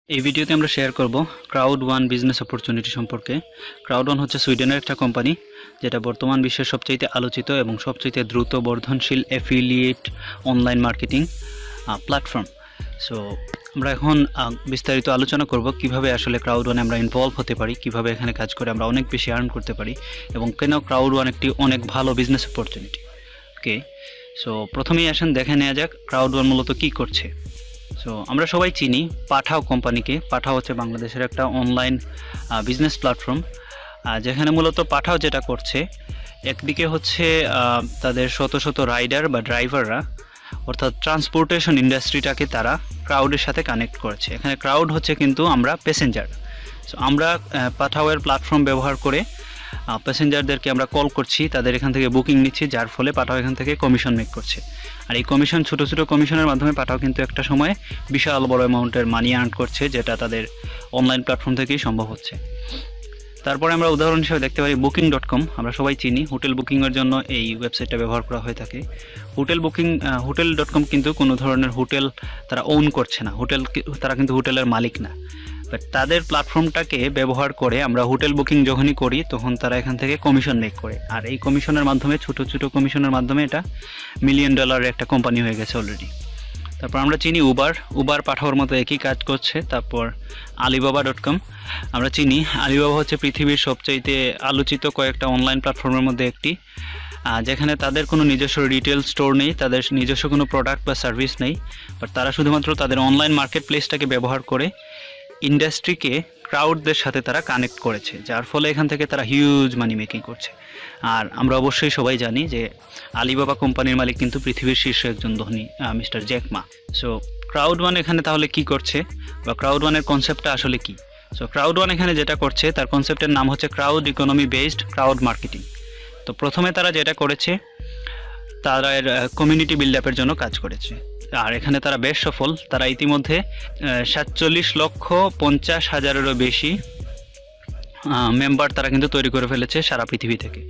এই ভিডিওতে আমরা শেয়ার করব ক্রাউড ওয়ান বিজনেস অপরচুনিটি সম্পর্কে। ক্রাউড ওয়ান হচ্ছে সুইডেনের একটা কোম্পানি, যেটা বর্তমান বিশ্বের সবচেয়ে আলোচিত এবং সবচেয়ে দ্রুত বর্ধনশীল affiliate online marketing platform. So আমরা এখন বিস্তারিত আলোচনা করব কিভাবে আসলে ক্রাউড ওয়ানে আমরা ইনভলভ হতে পারি, কিভাবে এখানে কাজ করে আমরা অনেক বেশি আর্ন করতে পারি এবং কেন ক্রাউড ওয়ান একটি অনেক ভালো বিজনেস অপরচুনিটি। ওকে, সো প্রথমেই আসেন দেখে নেওয়া যাক ক্রাউড ওয়ান মূলত কী করছে। সো আমরা সবাই চিনি পাঠাও কোম্পানিকে। পাঠাও হচ্ছে বাংলাদেশের একটা অনলাইন বিজনেস প্ল্যাটফর্ম, যেখানে মূলত পাঠাও যেটা করছে, একদিকে হচ্ছে তাদের শত শত রাইডার বা ড্রাইভাররা, অর্থাৎ ট্রান্সপোর্টেশন ইন্ডাস্ট্রিটাকে তারা ক্রাউডের সাথে কানেক্ট করেছে। এখানে ক্রাউড হচ্ছে কিন্তু আমরা প্যাসেঞ্জার। সো আমরা পাঠাওয়ের প্ল্যাটফর্ম ব্যবহার করে প্যাসেঞ্জারদেরকে আমরা কল করছি, তাদের এখান থেকে বুকিং নিচ্ছি, যার ফলে পাঠাও এখান থেকে কমিশন মেক করছে। আর এই কমিশন ছোটো ছোটো কমিশনের মাধ্যমে পাঠাও কিন্তু একটা সময় বিশাল বড় অ্যামাউন্টের মানি আর্ন করছে, যেটা তাদের অনলাইন প্ল্যাটফর্ম থেকেই সম্ভব হচ্ছে। তারপরে আমরা উদাহরণ হিসেবে দেখতে পারি Booking.com। আমরা সবাই চিনি হোটেল বুকিংয়ের জন্য এই ওয়েবসাইটটা ব্যবহার করা হয়ে থাকে। হোটেল.com কিন্তু কোনো ধরনের হোটেল তারা ওন করছে না, তারা কিন্তু হোটেলের মালিক না, বাট তাদের প্ল্যাটফর্মটাকে ব্যবহার করে আমরা হোটেল বুকিং যখনই করি তখন তারা এখান থেকে কমিশন মেক করে। আর এই কমিশনের মাধ্যমে ছোটো ছোটো কমিশনের মাধ্যমে এটা $1 মিলিয়ন একটা কোম্পানি হয়ে গেছে অলরেডি। তারপর আমরা চিনি উবার পাঠাওয়ার মতো একই কাজ করছে। তারপর Alibaba.com আমরা চিনি। আলিবাবা হচ্ছে পৃথিবীর সবচাইতে আলোচিত কয়েকটা অনলাইন প্ল্যাটফর্মের মধ্যে একটি, যেখানে তাদের কোনো নিজস্ব রিটেল স্টোর নেই, তাদের নিজস্ব কোনো প্রোডাক্ট বা সার্ভিস নেই, বাট তারা শুধুমাত্র তাদের অনলাইন মার্কেট প্লেসটাকে ব্যবহার করে ইন্ডাস্ট্রিকে ক্রাউডদের সাথে তারা কানেক্ট করেছে, যার ফলে এখান থেকে তারা হিউজ মানি মেকিং করছে। আর আমরা অবশ্যই সবাই জানি যে আলিবাবা কোম্পানির মালিক কিন্তু পৃথিবীর শীর্ষ একজন ধনী mister Jack Ma. So crowd one এখানে তাহলে কি করছে, বা ক্রাউড ওয়ানের কনসেপ্টটা আসলে কি? সো ক্রাউড ওয়ান এখানে যেটা করছে তার কনসেপ্টের নাম হচ্ছে crowd economy based crowd marketing. তো প্রথমে তারা যেটা করেছে, তারা কমিউনিটি বিল্ড আপের জন্য কাজ করেছে, আর এখানে তারা বেশ সফল। তারা ইতিমধ্যে 47,50,000-এরও বেশি মেম্বার তারা কিন্তু তৈরি করে ফেলেছে সারা পৃথিবী থেকে।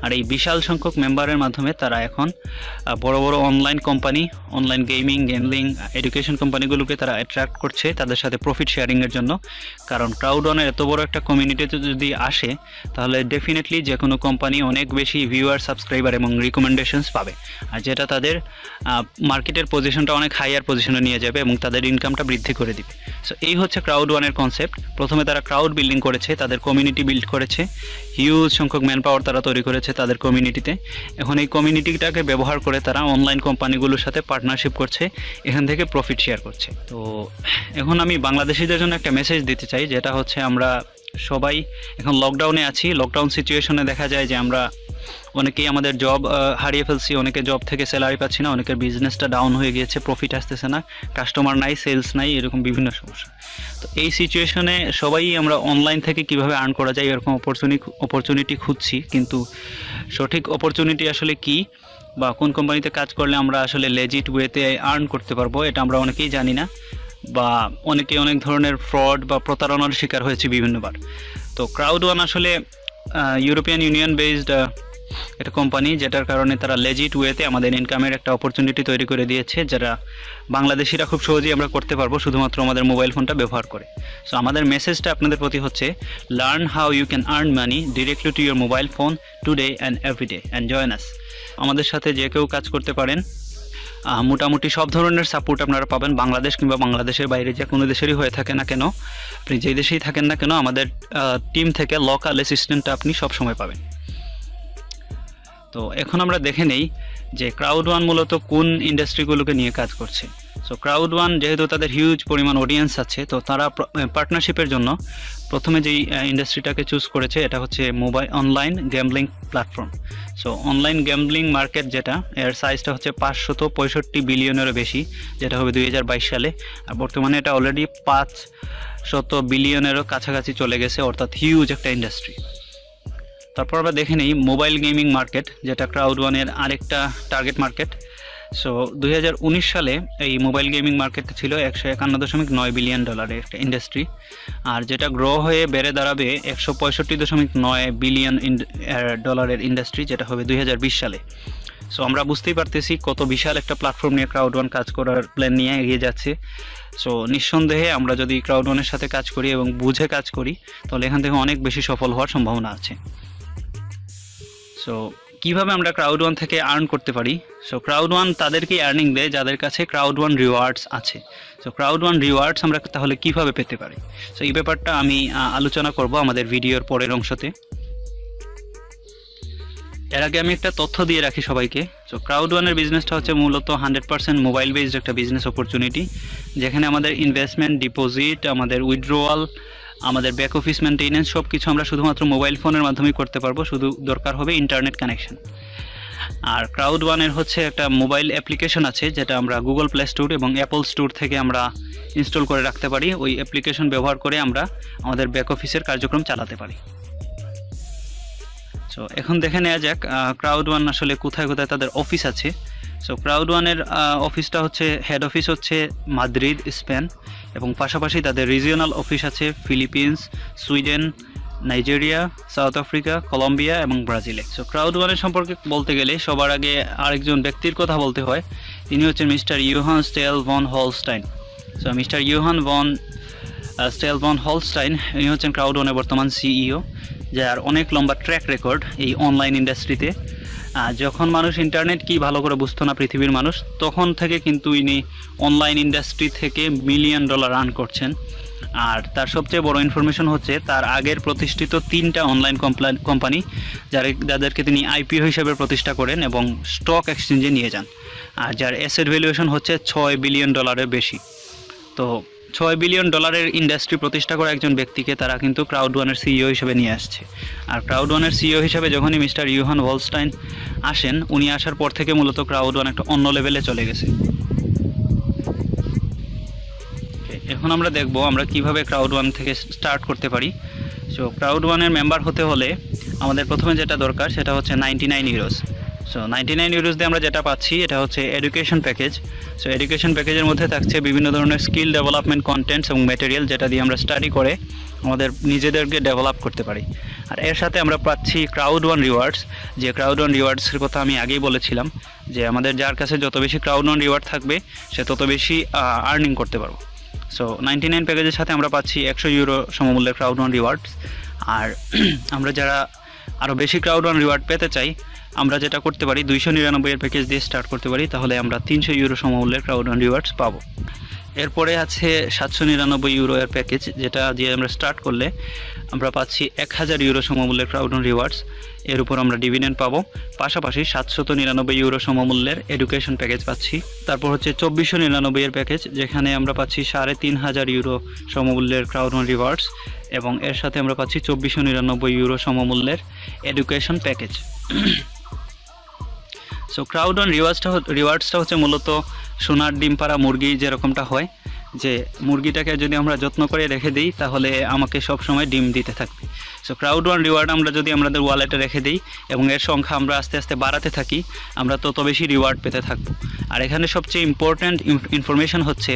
আর এই বিশাল সংখ্যক মেম্বারের মাধ্যমে তারা এখন বড় বড় online company, online gaming, gambling, education কোম্পানিগুলোকে তারা অ্যাট্রাক্ট করছে তাদের সাথে প্রফিট শেয়ারিংয়ের জন্য। কারণ ক্রাউড ওয়ানের এত বড় একটা কমিউনিটিতে যদি আসে, তাহলে ডেফিনেটলি যে কোনো কোম্পানি অনেক বেশি ভিউয়ার, সাবস্ক্রাইবার এবং রিকমেন্ডেশনস পাবে, আর যেটা তাদের মার্কেটের পজিশনটা অনেক হাইয়ার পজিশনে নিয়ে যাবে এবং তাদের ইনকামটা বৃদ্ধি করে দিবে। সো এই হচ্ছে ক্রাউড ওয়ানের কনসেপ্ট। প্রথমে তারা ক্রাউড বিল্ডিং করেছে, তাদের কমিউনিটি বিল্ড করেছে, হিউজ সংখ্যক ম্যান পাওয়ার তারা তৈরি করেছে তাদের কমিউনিটিতে। এখন এই কমিউনিটিটাকে ব্যবহার করে তারা অনলাইন কোম্পানিগুলোর সাথে পার্টনারশিপ করছে, এখান থেকে প্রফিট শেয়ার করছে। তো এখন আমি বাংলাদেশিদের জন্য একটা মেসেজ দিতে চাই, যেটা হচ্ছে আমরা সবাই এখন লকডাউনে আছি। লকডাউন সিচুয়েশনে দেখা যায় যে আমরা অনেকেই আমাদের জব হারিয়ে ফেলছি, অনেকে জব থেকে স্যালারি পাচ্ছি না, অনেকের বিজনেসটা ডাউন হয়ে গিয়েছে, প্রফিট আসতেছে না, কাস্টমার নাই, সেলস নাই, এরকম বিভিন্ন সমস্যা। তো এই সিচুয়েশনে সবাই আমরা অনলাইন থেকে কিভাবে আর্ন করা যায় এরকম অপরচুনিটি খুঁজছি, কিন্তু সঠিক অপরচুনিটি আসলে কি, বা কোন কোম্পানিতে কাজ করলে আমরা আসলে লেজিট ওয়েতে আর্ন করতে পারবো, এটা আমরা অনেকেই জানি না, বা অনেকে অনেক ধরনের ফ্রড বা প্রতারণার শিকার হয়েছে বিভিন্নবার। তো ক্রাউড ওয়ান আসলে ইউরোপিয়ান ইউনিয়ন বেসড একটা কোম্পানি, যেটার কারণে তারা লেজিট ওয়েতে আমাদের ইনকামের একটা অপরচুনিটি তৈরি করে দিয়েছে, যারা বাংলাদেশিরা খুব সহজেই আমরা করতে পারবো শুধুমাত্র আমাদের মোবাইল ফোনটা ব্যবহার করে। সো আমাদের মেসেজটা আপনাদের প্রতি হচ্ছে, learn how you can earn money directly to your mobile phone today and everyday and join us. আমাদের সাথে যে কেউ কাজ করতে পারেন, মোটামুটি সব ধরনের সাপোর্ট আপনারা পাবেন, বাংলাদেশ কিংবা বাংলাদেশের বাইরে যে কোনো দেশেরই হয়ে থাকে না কেন, আপনি যেই দেশেই থাকেন না কেন, আমাদের টিম থেকে লোকাল অ্যাসিস্ট্যান্টটা আপনি সবসময় পাবেন। তো এখন আমরা দেখে নেই যে ক্রাউড ওয়ান মূলত কোন ইন্ডাস্ট্রিগুলোকে নিয়ে কাজ করছে। সো ক্রাউড ওয়ান যেহেতু তাদের হিউজ পরিমাণ অডিয়েন্স আছে, তো তারা পার্টনারশিপের জন্য প্রথমে যেই ইন্ডাস্ট্রিটাকে চুজ করেছে এটা হচ্ছে mobile online gambling platform. So online gambling market যেটা, এর সাইজটা হচ্ছে 565 বিলিয়নেরও বেশি, যেটা হবে 2022 সালে, আর বর্তমানে এটা অলরেডি 500 বিলিয়নেরও কাছাকাছি চলে গেছে, অর্থাৎ হিউজ একটা ইন্ডাস্ট্রি। তারপর আমরা দেখে নিই মোবাইল গেমিং মার্কেট, যেটা ক্রাউড ওয়ানের আরেকটা টার্গেট মার্কেট। সো 2019 সালে এই মোবাইল গেমিং মার্কেট ছিল $151.9 বিলিয়ন একটা ইন্ডাস্ট্রি, আর যেটা গ্রো হয়ে বেড়ে দাঁড়াবে $165.9 বিলিয়ন ইন্ডাস্ট্রি, যেটা হবে 2020 সালে। সো আমরা বুঝতেই পারতেছি কত বিশাল একটা প্ল্যাটফর্ম নিয়ে ক্রাউড ওয়ান কাজ করার প্ল্যান নিয়ে এগিয়ে যাচ্ছে। সো নিঃসন্দেহে আমরা যদি ক্রাউড ওয়ানের সাথে কাজ করি এবং বুঝে কাজ করি তাহলে এখান থেকে অনেক বেশি সফল হওয়ার সম্ভাবনা আছে। সো কীভাবে আমরা ক্রাউড ওয়ান থেকে আর্ন করতে পারি? সো ক্রাউড ওয়ান তাদেরকেই আর্নিং দেয় যাদের কাছে ক্রাউড ওয়ান রিওয়ার্ডস আছে। সো ক্রাউড ওয়ান রিওয়ার্ডস আমরা তাহলে কীভাবে পেতে পারি? সো এই ব্যাপারটা আমি আলোচনা করব আমাদের ভিডিওর পরের অংশতে। এর আগে আমি একটা তথ্য দিয়ে রাখি সবাইকে। সো ক্রাউড ওয়ানের বিজনেসটা হচ্ছে মূলত 100% মোবাইল বেসড একটা বিজনেস অপরচুনিটি, যেখানে আমাদের ইনভেস্টমেন্ট, ডিপোজিট, আমাদের উইথড্রোয়াল, আমাদের ব্যাক অফিস মেনটেনেন্স সব কিছু আমরা শুধুমাত্র মোবাইল ফোনের মাধ্যমেই করতে পারবো, শুধু দরকার হবে ইন্টারনেট কানেকশন। আর ক্রাউড ওয়ানের হচ্ছে একটা মোবাইল অ্যাপ্লিকেশন আছে যেটা আমরা গুগল প্লে স্টোর এবং অ্যাপল স্টোর থেকে আমরা ইনস্টল করে রাখতে পারি। ওই অ্যাপ্লিকেশন ব্যবহার করে আমরা আমাদের ব্যাক অফিসের কার্যক্রম চালাতে পারি। সো এখন দেখে নেওয়া যাক ক্রাউড ওয়ান আসলে কোথায় কোথায় তাদের অফিস আছে। সো ক্রাউড ওয়ানের অফিসটা হচ্ছে, হেড অফিস হচ্ছে মাদ্রিদ, স্পেন, এবং পাশাপাশি তাদের রিজিওনাল অফিস আছে Philippines, Sweden, Nigeria, South Africa, Colombia এবং ব্রাজিলে। সো ক্রাউড ওয়ানের সম্পর্কে বলতে গেলে সবার আগে আরেকজন ব্যক্তির কথা বলতে হয়। তিনি হচ্ছেন mister Johan Stael von Holstein. So mister Johan Stael von Holstein ইনি হচ্ছেন ক্রাউড ওয়ানের বর্তমান সিইও, যার অনেক লম্বা ট্র্যাক রেকর্ড এই অনলাইন ইন্ডাস্ট্রিতে। যখন মানুষ ইন্টারনেট কি ভালো করে বুঝতো না পৃথিবীর মানুষ, তখন থেকে কিন্তু ইনি অনলাইন ইন্ডাস্ট্রি থেকে $1 মিলিয়ন আর্ন করছেন। আর তার সবচেয়ে বড় ইনফরমেশন হচ্ছে তার আগের প্রতিষ্ঠিত 3টা অনলাইন কোম্পানি যাদেরকে তিনি আইপিও হিসেবে প্রতিষ্ঠা করেন এবং স্টক এক্সচেঞ্জে নিয়ে যান, আর যার অ্যাসেট ভ্যালুয়েশন হচ্ছে $6 বিলিয়ন বেশি। তো $6 বিলিয়ন ইন্ডাস্ট্রি প্রতিষ্ঠা করা একজন ব্যক্তিকে তারা কিন্তু ক্রাউড ওয়ানের সিইও হিসেবে নিয়ে আসছে। আর ক্রাউড ওয়ানের সিইও হিসেবে যখনই মিস্টার ইউহান হলস্টাইন আসেন, উনি আসার পর থেকে মূলত ক্রাউড ওয়ান একটা অন্য লেভেলে চলে গেছে। এখন আমরা দেখব আমরা কিভাবে ক্রাউড ওয়ান থেকে স্টার্ট করতে পারি। সো ক্রাউড ওয়ানের মেম্বার হতে হলে আমাদের প্রথমে যেটা দরকার সেটা হচ্ছে 99 ইউরোস। সো 99 ইউরোস দিয়ে আমরা যেটা পাচ্ছি এটা হচ্ছে এডুকেশন প্যাকেজ। সো এডুকেশন প্যাকেজের মধ্যে থাকছে বিভিন্ন ধরনের স্কিল ডেভেলপমেন্ট কন্টেন্টস এবং ম্যাটেরিয়াল, যেটা দিয়ে আমরা স্টাডি করে আমাদের নিজেদেরকে ডেভেলপ করতে পারি। আর এর সাথে আমরা পাচ্ছি ক্রাউড ওয়ান রিওয়ার্ডস, যে ক্রাউড ওয়ান রিওয়ার্ডসের কথা আমি আগেই বলেছিলাম যে আমাদের যার কাছে যত বেশি ক্রাউড ওয়ান রিওয়ার্ড থাকবে সে তত বেশি আর্নিং করতে পারবো। সো 99 প্যাকেজের সাথে আমরা পাচ্ছি 100 ইউরো সমমূল্যের ক্রাউড ওয়ান রিওয়ার্ডস। আর আমরা যারা আরও বেশি ক্রাউড ওয়ান রিওয়ার্ড পেতে চাই, আমরা যেটা করতে পারি 299 এর প্যাকেজ দিয়ে স্টার্ট করতে পারি, তাহলে আমরা 300 ইউরো সমমূল্যের ক্রাউড ওয়ান রিওয়ার্ডস পাবো। এরপরে আছে 799 ইউরো এর প্যাকেজ, যেটা দিয়ে আমরা স্টার্ট করলে আমরা পাচ্ছি 1000 ইউরো সমমূল্যের ক্রাউড ওয়ান রিওয়ার্ডস। এর উপর আমরা ডিভিডেন্ড পাবো, পাশাপাশি 799 ইউরো সমমূল্যের এডুকেশন প্যাকেজ পাচ্ছি। তারপর হচ্ছে 2499 এর প্যাকেজ, যেখানে আমরা পাচ্ছি 3500 ইউরো সমমূল্যের ক্রাউড ওয়ান রিওয়ার্ডস, এবং এর সাথে আমরা পাচ্ছি 2499 ইউরো সমমূল্যের education package. So crowd one রিওয়ার্ডসটা হচ্ছে মূলত সোনার ডিম পাড়া মুরগি যেরকমটা হয়, যে মুরগিটাকে যদি আমরা যত্ন করে রেখে দিই তাহলে আমাকে সব সময় ডিম দিতে থাকবে। সো ক্রাউড ওয়ান রিওয়ার্ড আমরা যদি আমাদের ওয়ালেটে রেখে দিই এবং এর সংখ্যা আমরা আস্তে আস্তে বাড়াতে থাকি, আমরা তত বেশি রিওয়ার্ড পেতে থাকবো। আর এখানে সবচেয়ে ইম্পর্ট্যান্ট ইনফরমেশন হচ্ছে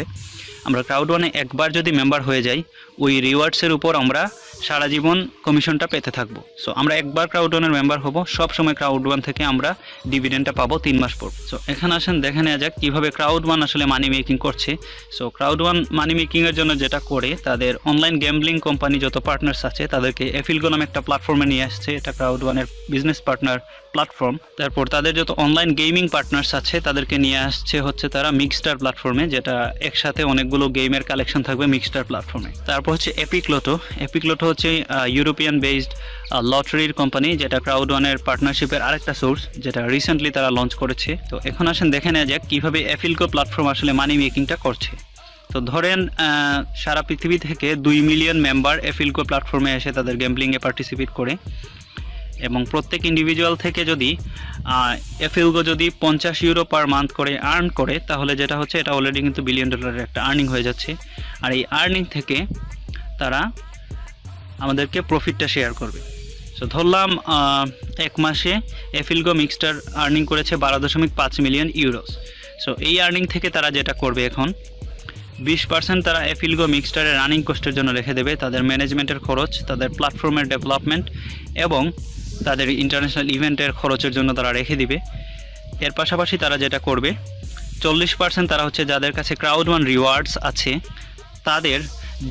আমরা ক্রাউড ওয়ানে একবার যদি মেম্বার হয়ে যাই, ওই রিওয়ার্ডসের উপর আমরা সারা জীবন কমিশনটা পেতে থাকবো। সো আমরা একবার ক্রাউড ওয়ানের মেম্বার হব, সব সময় ক্রাউড ওয়ান থেকে আমরা ডিভিডেন্ডটা পাবো 3 মাস পর। সো এখানে আসেন দেখে নেওয়া যাক কীভাবে ক্রাউড ওয়ান আসলে মানি মেকিং করছে। সো ক্রাউড ওয়ান মানি মেকিংয়ের জন্য যেটা করে, তাদের অনলাইন গ্যাম্বলিং কোম্পানি যত পার্টনার্স আছে তাদেরকে এফিলগো নামে একটা প্ল্যাটফর্মে নিয়ে আসছে, এটা ক্রাউড ওয়ানের বিজনেস পার্টনার প্ল্যাটফর্ম। তারপর তাদের যত অনলাইন গেমিং পার্টনার্স আছে তাদেরকে নিয়ে আসছে হচ্ছে তারা মিক্সটার প্ল্যাটফর্মে, যেটা একসাথে অনেকগুলো গেমের কালেকশন থাকবে মিক্সটার প্ল্যাটফর্মে। তারপর হচ্ছে এপিক লোটো হচ্ছে ইউরোপিয়ান বেসড লটারির কোম্পানি, যেটা ক্রাউড ওয়ানের পার্টনারশিপের আরেকটা সোর্স, যেটা রিসেন্টলি তারা লঞ্চ করেছে। তো এখন আসেন দেখে নেওয়া যাক কীভাবে এফিলগো প্ল্যাটফর্ম আসলে মানি মেকিংটা করছে। তো ধরেন সারা পৃথিবী থেকে 2 মিলিয়ন মেম্বার এফিলগো প্ল্যাটফর্মে এসে তাদের গ্যাম্বলিংয়ে পার্টিসিপেট করে, এবং প্রত্যেক ইন্ডিভিজুয়াল থেকে যদি এফিলগো যদি 50 ইউরো পার মান্থ করে আর্ন করে, তাহলে যেটা হচ্ছে এটা অলরেডি কিন্তু $1 বিলিয়ন একটা আর্নিং হয়ে যাচ্ছে। আর এই আর্নিং থেকে তারা আমাদেরকে প্রফিটটা শেয়ার করবে। সো ধরলাম 1 মাসে এফিলগো মিক্সটার আর্নিং করেছে 12.5 মিলিয়ন ইউরোস। সো এই আর্নিং থেকে তারা যেটা করবে, এখন 20% তারা এফিলগো মিক্সটারের রানিং কস্টের জন্য রেখে দেবে, তাদের ম্যানেজমেন্টের খরচ, তাদের প্ল্যাটফর্মের ডেভেলপমেন্ট এবং তাদের ইন্টারন্যাশনাল ইভেন্টের খরচের জন্য তারা রেখে দিবে। এর পাশাপাশি তারা যেটা করবে, 40% তারা হচ্ছে যাদের কাছে ক্রাউড ওয়ান রিওয়ার্ডস আছে তাদের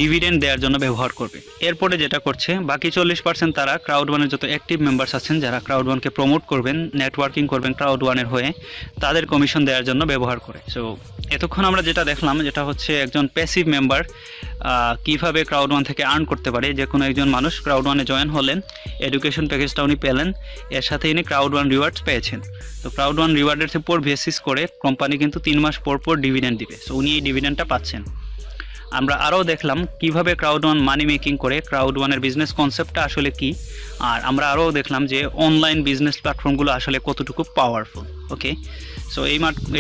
ডিভিডেন্ড দেওয়ার জন্য ব্যবহার করবে। এরপরে যেটা করছে বাকি 40% তারা ক্রাউড ওয়ানের যত অ্যাক্টিভ মেম্বার্স আছেন যারা ক্রাউড ওয়ানকে প্রমোট করবেন, নেটওয়ার্কিং করবেন ক্রাউড ওয়ানের হয়ে, তাদের কমিশন দেওয়ার জন্য ব্যবহার করে। সো এতক্ষণ আমরা যেটা দেখলাম যেটা হচ্ছে একজন প্যাসিভ মেম্বার কীভাবে ক্রাউড ওয়ান থেকে আর্ন করতে পারে। যে কোনো একজন মানুষ ক্রাউড ওয়ানে জয়েন হলেন, এডুকেশন প্যাকেজটা উনি পেলেন, এর সাথে ইনি ক্রাউড ওয়ান রিওয়ার্ডস পেয়েছেন। তো ক্রাউড ওয়ান রিওয়ার্ডের উপর বেসিস করে কোম্পানি কিন্তু 3 মাস পর পর ডিভিডেন্ড দিবে। সো উনি এই ডিভিডেন্ডটা পাচ্ছেন। আমরা আরও দেখলাম কিভাবে ক্রাউড ওয়ান মানি মেকিং করে, ক্রাউড ওয়ানের বিজনেস কনসেপ্টটা আসলে কি, আর আমরা আরও দেখলাম যে অনলাইন বিজনেস প্ল্যাটফর্মগুলো আসলে কতটুকু পাওয়ারফুল। ওকে, সো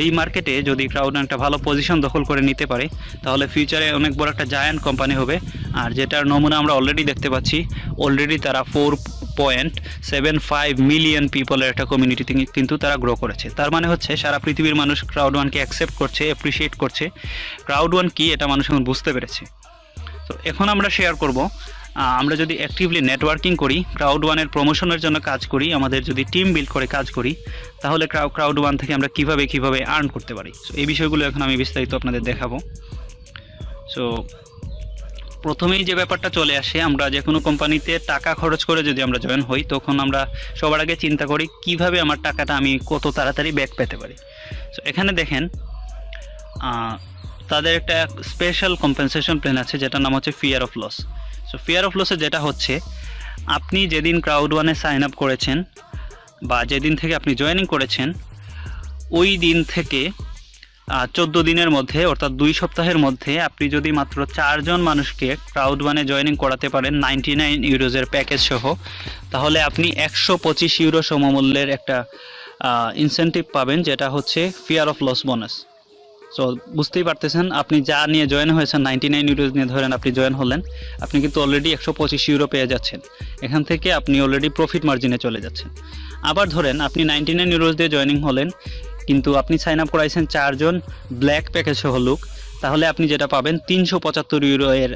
এই মার্কেটে যদি ক্রাউড ওয়ান একটা ভালো পজিশন দখল করে নিতে পারে তাহলে ফিউচারে অনেক বড় একটা জায়ান্ট কোম্পানি হবে। আর যেটার নমুনা আমরা অলরেডি দেখতে পাচ্ছি, অলরেডি তারা 4.75 মিলিয়ন পিপলের একটা কমিউনিটি কিন্তু তারা গ্রো করেছে। তার মানে হচ্ছে সারা পৃথিবীর মানুষ ক্রাউড ওয়ানকে অ্যাকসেপ্ট করছে, অ্যাপ্রিসিয়েট করছে। ক্রাউড ওয়ান কি এটা মানুষ এখন বুঝতে পেরেছে। তো এখন আমরা শেয়ার করব, আমরা যদি অ্যাক্টিভলি নেটওয়ার্কিং করি, ক্রাউড ওয়ানের প্রমোশনের জন্য কাজ করি, আমাদের যদি টিম বিল্ড করে কাজ করি, তাহলে ক্রাউড ওয়ান থেকে আমরা কিভাবে আর্ন করতে পারি। সো এই বিষয়গুলো এখন আমি বিস্তারিত আপনাদের দেখাবো। সো প্রথমেই যে ব্যাপারটা চলে আসে, আমরা যে কোনো কোম্পানিতে টাকা খরচ করে যদি আমরা জয়েন হই তখন আমরা সবার আগে চিন্তা করি কিভাবে আমার টাকাটা আমি কত তাড়াতাড়ি ব্যাক পেতে পারি। সো এখানে দেখেন তাদের একটা স্পেশাল কম্পেনসেশন প্ল্যান আছে যেটার নাম হচ্ছে fear of loss. So fear of লসে যেটা হচ্ছে, আপনি যেদিন ক্রাউড ওয়ানে সাইন আপ করেছেন বা যেদিন থেকে আপনি জয়েনিং করেছেন ওই দিন থেকে 14 দিনের মধ্যে অর্থাৎ 2 সপ্তাহের মধ্যে আপনি যদি মাত্র 4 জন মানুষকে ক্রাউড ওয়ানে জয়েনিং করাতে পারেন 99 ইউরোজের প্যাকেজ সহ, তাহলে আপনি 125 ইউরো সমমূল্যের একটা ইনসেন্টিভ পাবেন, যেটা হচ্ছে fear of loss bonus. So বুঝতেই পারতেছেন, আপনি যা নিয়ে জয়েন হয়েছেন 99 ইউরোজ নিয়ে ধরেন আপনি জয়েন হলেন, আপনি কিন্তু অলরেডি 125 ইউরো পেয়ে যাচ্ছেন। এখান থেকে আপনি অলরেডি প্রফিট মার্জিনে চলে যাচ্ছেন। আবার ধরেন আপনি 99 ইউরোজ দিয়ে জয়েনিং হলেন, কিন্তু আপনি সাইন আপ করাইছেন 4 জন ব্ল্যাক প্যাকেজ সহ লোক, তাহলে আপনি যেটা পাবেন 375 ইউরো এর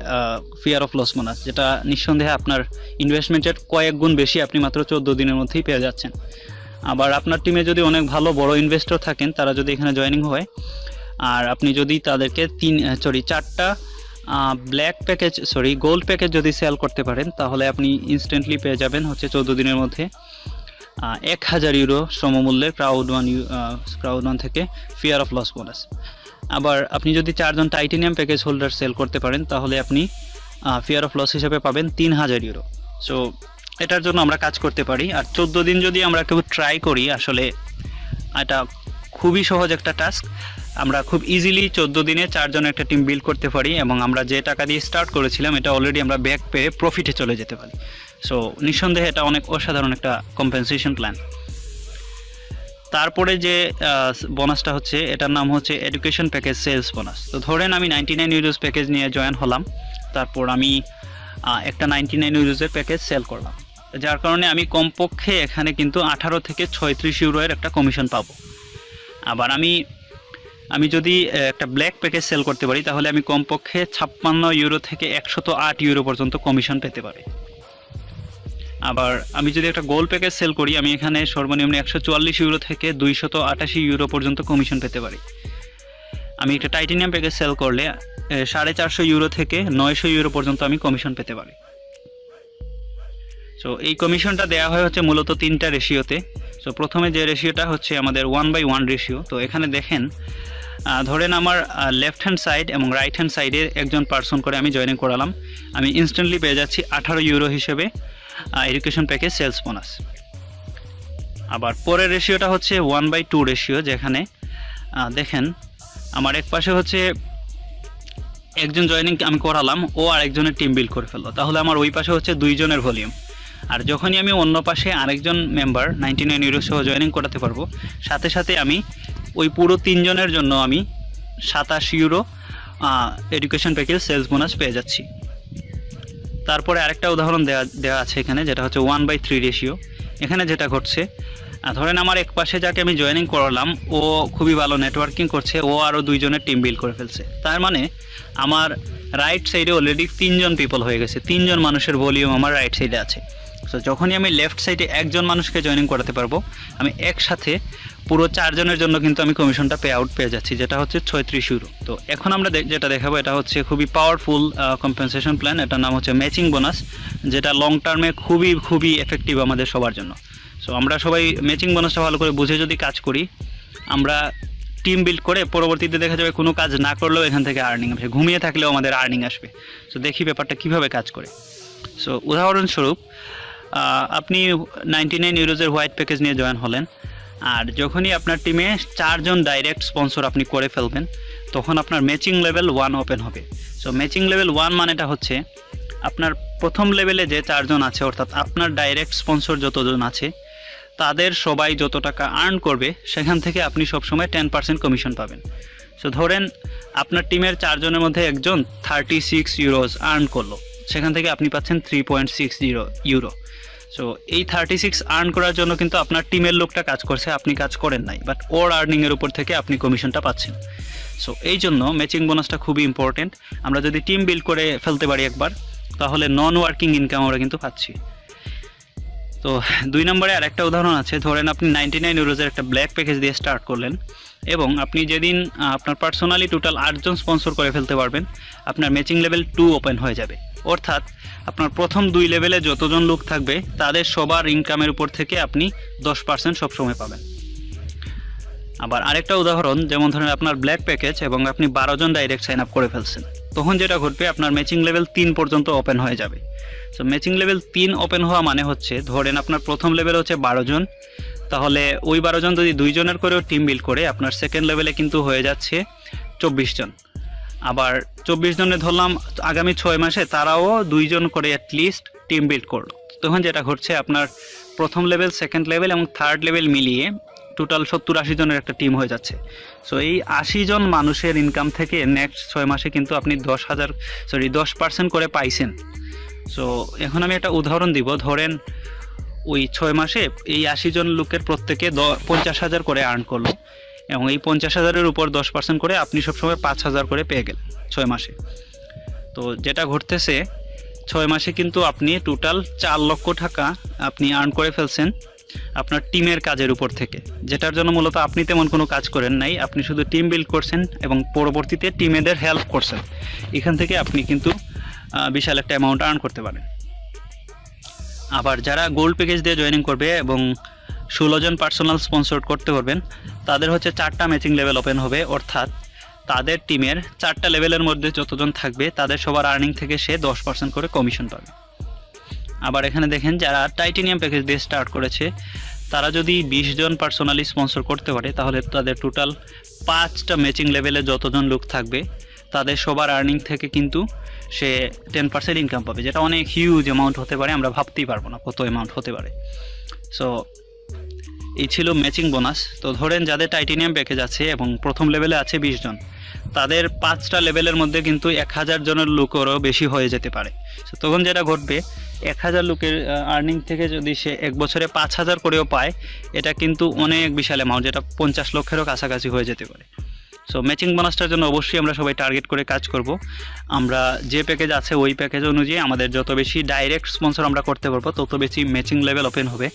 ফিয়ার অফ লস বোনাস, যেটা নিঃসন্দেহে আপনার ইনভেস্টমেন্টের কয়েক গুণ বেশি আপনি মাত্র 14 দিনের মধ্যেই পেয়ে যাচ্ছেন। আবার আপনার টিমে যদি অনেক ভালো বড় ইনভেস্টর থাকেন, তারা যদি এখানে জয়েনিং হয় আর আপনি যদি তাদেরকে 4টা গোল্ড প্যাকেজ যদি সেল করতে পারেন, তাহলে আপনি ইনস্ট্যান্টলি পেয়ে যাবেন হচ্ছে 14 দিনের মধ্যে 1000 ইউরো সমমূল্যের ক্রাউড ওয়ান থেকে ফিয়ার অফ লস বোনাস। আবার আপনি যদি 4 জন টাইটেনিয়াম প্যাকেজ হোল্ডার সেল করতে পারেন, তাহলে আপনি ফিয়ার অফ লস হিসেবে পাবেন 3000 ইউরো। সো এটার জন্য আমরা কাজ করতে পারি। আর 14 দিন যদি আমরা কেউ ট্রাই করি, আসলে এটা খুবই সহজ একটা টাস্ক। আমরা খুব ইজিলি 14 দিনে 4 জনের একটা টিম বিল্ড করতে পারি, এবং আমরা যে টাকা দিয়ে স্টার্ট করেছিলাম এটা অলরেডি আমরা ব্যাক পেয়ে প্রফিটে চলে যেতে পারি। সো নিঃসন্দেহে এটা অনেক অসাধারণ একটা কম্পেনসেশন প্ল্যান। তারপরে যে বোনাসটা হচ্ছে, এটার নাম হচ্ছে এডুকেশন প্যাকেজ সেলস বোনাস। তো ধরেন আমি 99 ইউরোজ প্যাকেজ নিয়ে জয়েন হলাম, তারপর আমি একটা 99 ইউরোজের প্যাকেজ সেল করলাম, যার কারণে আমি কমপক্ষে এখানে কিন্তু 18 থেকে 36 ইউরোর একটা কমিশন পাবো। আবার আমি যদি একটা ব্ল্যাক প্যাকেজ সেল করতে পারি, তাহলে আমি কমপক্ষে 56 ইউরো থেকে 108 ইউরো পর্যন্ত কমিশন পেতে পারি। আবার আমি যদি একটা গোল্ড প্যাকেজ সেল করি, আমি এখানে সর্বনিম্ন 144 ইউরো থেকে 288 ইউরো পর্যন্ত কমিশন পেতে পারি। আমি একটা টাইটেনিয়াম প্যাকেজ সেল করলে 450 ইউরো থেকে 900 ইউরো পর্যন্ত আমি কমিশন পেতে পারি। সো এই কমিশনটা দেওয়া হয় হচ্ছে মূলত 3টা রেশিওতে। সো প্রথমে যে রেশিওটা হচ্ছে আমাদের 1/1 রেশিও। তো এখানে দেখেন, ধরেন আমার লেফট হ্যান্ড সাইড এবং রাইট হ্যান্ড সাইডের একজন পার্সন করে আমি জয়েনিং করালাম, আমি ইনস্ট্যান্টলি পেয়ে যাচ্ছি 18 ইউরো হিসেবে এডুকেশন প্যাকেজ সেলস বোনাস। আবার পরের রেশিওটা হচ্ছে 1/2 রেশিও, যেখানে দেখেন আমার এক পাশে হচ্ছে একজন জয়েনিং আমি করালাম, ও আরেকজনের টিম বিল্ড করে ফেললো, তাহলে আমার ওই পাশে হচ্ছে 2 জনের ভলিউম। আর যখনই আমি অন্য পাশে আরেকজন মেম্বার 99 ইউরো সহ জয়েনিং করাতে পারবো, সাথে সাথে আমি ওই পুরো 3 জনের জন্য আমি 27 euro education package sales bonus পেয়ে যাচ্ছি। তারপরে আরেকটা উদাহরণ দেওয়া আছে এখানে, যেটা হচ্ছে 1/3 রেশিও। এখানে যেটা ঘটছে, ধরেন আমার এক পাশে যাকে আমি জয়েনিং করালাম ও খুবই ভালো নেটওয়ার্কিং করছে, ও আরও 2 জনের টিম বিল্ড করে ফেলছে। তার মানে আমার রাইট সাইডে অলরেডি 3 জন পিপল হয়ে গেছে, 3 জন মানুষের ভলিউম আমার রাইট সাইডে আছে। সো যখনই আমি লেফট সাইডে একজন মানুষকে জয়েনিং করাতে পারবো, আমি একসাথে পুরো 4 জনের জন্য কিন্তু আমি কমিশনটা পে আউট পেয়ে যাচ্ছি, যেটা হচ্ছে 36 ইউরো। তো এখন আমরা যেটা দেখাবো এটা হচ্ছে খুবই পাওয়ারফুল কম্পেনসেশন প্ল্যান, এটার নাম হচ্ছে ম্যাচিং বোনাস, যেটা লং টার্মে খুবই এফেক্টিভ আমাদের সবার জন্য। সো আমরা সবাই ম্যাচিং বোনাসটা ভালো করে বুঝে যদি কাজ করি, আমরা টিম বিল্ড করে পরবর্তীতে দেখা যাবে কোনো কাজ না করলেও এখান থেকে আর্নিং আসবে, ঘুমিয়ে থাকলেও আমাদের আর্নিং আসবে। সো দেখি ব্যাপারটা কীভাবে কাজ করে। সো উদাহরণস্বরূপ আপনি 99 ইউরোজের হোয়াইট প্যাকেজ নিয়ে জয়েন হলেন, আর যখনই আপনার টিমে 4 জন ডাইরেক্ট স্পন্সর আপনি করে ফেলবেন, তখন আপনার ম্যাচিং লেভেল 1 ওপেন হবে। সো ম্যাচিং লেভেল 1 মানেটা হচ্ছে আপনার প্রথম লেভেলে যে 4 জন আছে, অর্থাৎ আপনার ডাইরেক্ট স্পন্সর যতজন আছে তাদের সবাই যত টাকা আর্ন করবে সেখান থেকে আপনি সবসময় 10% কমিশন পাবেন। সো ধরেন আপনার টিমের 4 জনের মধ্যে একজন 36 ইউরোজ আর্ন করলো, সেখান থেকে আপনি পাচ্ছেন 3.60 ইউরো। সো এই 36 আর্ন করার জন্য কিন্তু আপনার টিমের লোকটা কাজ করছে, আপনি কাজ করেন নাই, বাট ওর আর্নিংয়ের উপর থেকে আপনি কমিশনটা পাচ্ছেন। সো এই জন্য ম্যাচিং বোনাসটা খুবই ইম্পর্টেন্ট। আমরা যদি টিম বিল্ড করে ফেলতে পারি একবার, তাহলে নন ওয়ার্কিং ইনকাম আমরা কিন্তু পাচ্ছি। তো 2 নম্বরে আর একটা উদাহরণ আছে। ধরেন আপনি 99 ইউরোজের একটা ব্ল্যাক প্যাকেজ দিয়ে স্টার্ট করলেন, এবং আপনি যেদিন আপনার পার্সোনালি টোটাল 8 জন স্পন্সর করে ফেলতে পারবেন, আপনার ম্যাচিং লেভেল 2 ওপেন হয়ে যাবে। অর্থাৎ আপনার প্রথম 2 লেভেলে যতজন লোক থাকবে তাদের সবার ইনকামের উপর থেকে আপনি 10% সবসময় পাবেন। আবার আরেকটা উদাহরণ, যেমন ধরেন আপনার ব্ল্যাক প্যাকেজ এবং আপনি 12 জন ডাইরেক্ট সাইন আপ করে ফেলছেন, তখন যেটা ঘটবে আপনার ম্যাচিং লেভেল 3 পর্যন্ত ওপেন হয়ে যাবে। সো ম্যাচিং লেভেল 3 ওপেন হওয়া মানে হচ্ছে, ধরেন আপনার প্রথম লেভেল হচ্ছে 12 জন, তাহলে ওই 12 জন যদি 2 জনের করেও টিম বিল্ড করে, আপনার সেকেন্ড লেভেলে কিন্তু হয়ে যাচ্ছে 24 জন। আবার 24 জনে ধরলাম আগামী 6 মাসে তারাও 2 জন করে অ্যাটলিস্ট টিম বিল্ড করলো, তখন যেটা ঘটছে আপনার প্রথম লেভেল, সেকেন্ড লেভেল এবং থার্ড লেভেল মিলিয়ে টোটাল 70-80 জনের একটা টিম হয়ে যাচ্ছে। সো এই 80 জন মানুষের ইনকাম থেকে নেক্সট 6 মাসে কিন্তু আপনি 10% করে পাইছেন। সো এখন আমি একটা উদাহরণ দিব। ধরেন ওই 6 মাসে এই 80 জন লোকের প্রত্যেকে 50,000 করে আর্ন করলো, এবং এই 50,000-এর উপর 10% করে আপনি সবসময় 5,000 করে পেয়ে গেলেন 6 মাসে। তো যেটা ঘটতেছে, 6 মাসে কিন্তু আপনি টোটাল 4 লক্ষ টাকা আপনি আর্ন করে ফেলছেন আপনার টিমের কাজের উপর থেকে, যেটার জন্য মূলত আপনি তেমন কোনো কাজ করেন নাই, আপনি শুধু টিম বিল্ড করছেন এবং পরবর্তীতে টিমেদের হেল্প করছেন। এখান থেকে আপনি কিন্তু বিশাল একটা অ্যামাউন্ট আর্ন করতে পারেন। আবার যারা গোল্ড প্যাকেজ দিয়ে জয়েনিং করবে এবং 16 জন পার্সোনাল স্পন্সর করতে পারবেন, তাদের হচ্ছে 4টা ম্যাচিং লেভেল ওপেন হবে, অর্থাৎ তাদের টিমের 4টা লেভেলের মধ্যে যতজন থাকবে তাদের সবার আর্নিং থেকে সে 10% করে কমিশন পাবে। আবার এখানে দেখেন যারা টাইটেনিয়াম প্যাকেজ দিয়ে স্টার্ট করেছে, তারা যদি 20 জন পার্সোনালি স্পন্সর করতে পারে, তাহলে তাদের টোটাল 5টা ম্যাচিং লেভেলে যতজন লোক থাকবে তাদের সবার আর্নিং থেকে কিন্তু সে 10% ইনকাম পাবে, যেটা অনেক হিউজ অ্যামাউন্ট হতে পারে, আমরা ভাবতেই পারবো না কত অ্যামাউন্ট হতে পারে। সো এই ছিল ম্যাচিং বোনাস। তো ধরেন যাদের টাইটেনিয়াম প্যাকেজ আছে এবং প্রথম লেভেলে আছে 20 জন, তাদের 5টা লেভেলের মধ্যে কিন্তু 1000 জনের লোকেরও বেশি হয়ে যেতে পারে। তখন যেটা ঘটবে, 1000 লোকের আর্নিং থেকে যদি সে 1 বছরে 5000 করেও পায়, এটা কিন্তু অনেক বিশাল অ্যামাউন্ট, যেটা 50 লক্ষেরও কাছাকাছি হয়ে যেতে পারে। সো ম্যাচিং বোনাসটার জন্য অবশ্যই আমরা সবাই টার্গেট করে কাজ করব। আমরা যে প্যাকেজ আছে ওই প্যাকেজ অনুযায়ী আমাদের যত বেশি ডাইরেক্ট স্পন্সর আমরা করতে পারবো, তত বেশি ম্যাচিং লেভেল ওপেন হবে।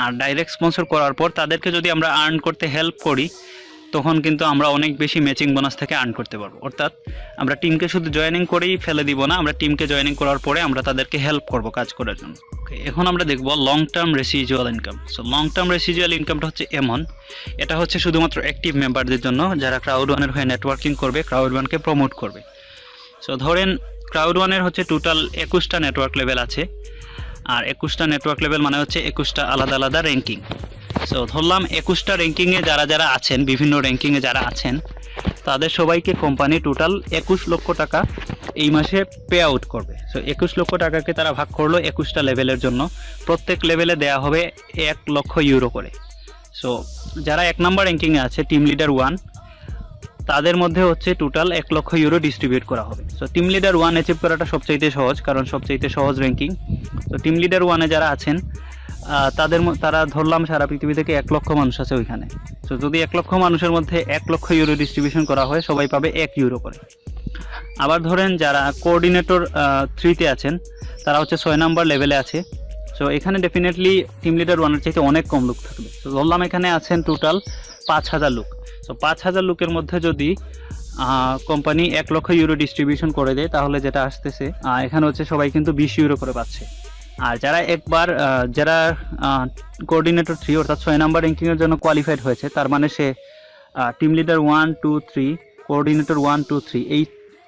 আর ডাইরেক্ট স্পন্সর করার পর তাদেরকে যদি আমরা আর্ন করতে হেল্প করি, তখন কিন্তু আমরা অনেক বেশি ম্যাচিং বোনাস থেকে আর্ন করতে পারবো। অর্থাৎ আমরা টিমকে শুধু জয়েনিং করেই ফেলে দিব না, আমরা টিমকে জয়েনিং করার পরে আমরা তাদেরকে হেল্প করব কাজ করার জন্য। এখন আমরা দেখব long term residual income. So long term residual ইনকামটা হচ্ছে এমন, এটা হচ্ছে শুধুমাত্র অ্যাক্টিভ মেম্বারদের জন্য, যারা ক্রাউড1-এর হয়ে নেটওয়ার্কিং করবে, ক্রাউড1-কে প্রমোট করবে। সো ধরেন ক্রাউড1-এর হচ্ছে টোটাল 21টা নেটওয়ার্ক লেভেল আছে, আর 21টা নেটওয়ার্ক লেভেল মানে হচ্ছে 21টা আলাদা আলাদা র্যাঙ্কিং। সো ধরলাম 21টা র্যাঙ্কিংয়ে যারা আছেন, বিভিন্ন র্যাঙ্কিংয়ে যারা আছেন, তাদের সবাইকে কোম্পানি টোটাল 21 লক্ষ টাকা এই মাসে পে আউট করবে। সো 21 লক্ষ টাকাকে তারা ভাগ করলো 21টা লেভেলের জন্য, প্রত্যেক লেভেলে দেয়া হবে 1 লক্ষ ইউরো করে। সো যারা 1 নম্বর র্যাঙ্কিংয়ে আছে, টিম লিডার 1, তাদের মধ্যে হচ্ছে টোটাল 1 লক্ষ ইউরো ডিস্ট্রিবিউট করা হবে। সো টিম লিডার 1 অ্যাচিভ করাটা সবচাইতে সহজ, কারণ সবচাইতে সহজ র্যাঙ্কিং। তো টিম লিডার 1-এ যারা আছেন তারা ধরলাম সারা পৃথিবী থেকে 1 লক্ষ মানুষ আছে ওইখানে। তো যদি 1 লক্ষ মানুষের মধ্যে 1 লক্ষ ইউরো ডিস্ট্রিবিউশন করা হয়, সবাই পাবে 1 ইউরো করে। আবার ধরেন যারা কোঅর্ডিনেটর 3-তে আছেন, তারা হচ্ছে 6 নাম্বার লেভেলে আছে। সো এখানে ডেফিনেটলি টিম লিডার 1-এর চাইতে অনেক কম লোক থাকবে। তো ধরলাম এখানে আছেন টোটাল 5000 লোক। সো 5000 লোকের মধ্যে যদি কোম্পানি 1 লক্ষ ইউরো ডিস্ট্রিবিউশন করে দেয়, তাহলে যেটা আসতেছে এখানে হচ্ছে সবাই কিন্তু 20 ইউরো করে পাচ্ছে। আর যারা কোঅর্ডিনেটর 3 অর্থাৎ 6 নাম্বার র্যাঙ্কিংয়ের জন্য কোয়ালিফাইড হয়েছে, তার মানে সে টিম লিডার 1, 2, 3, কোঅর্ডিনেটর 1, 2, 3 এই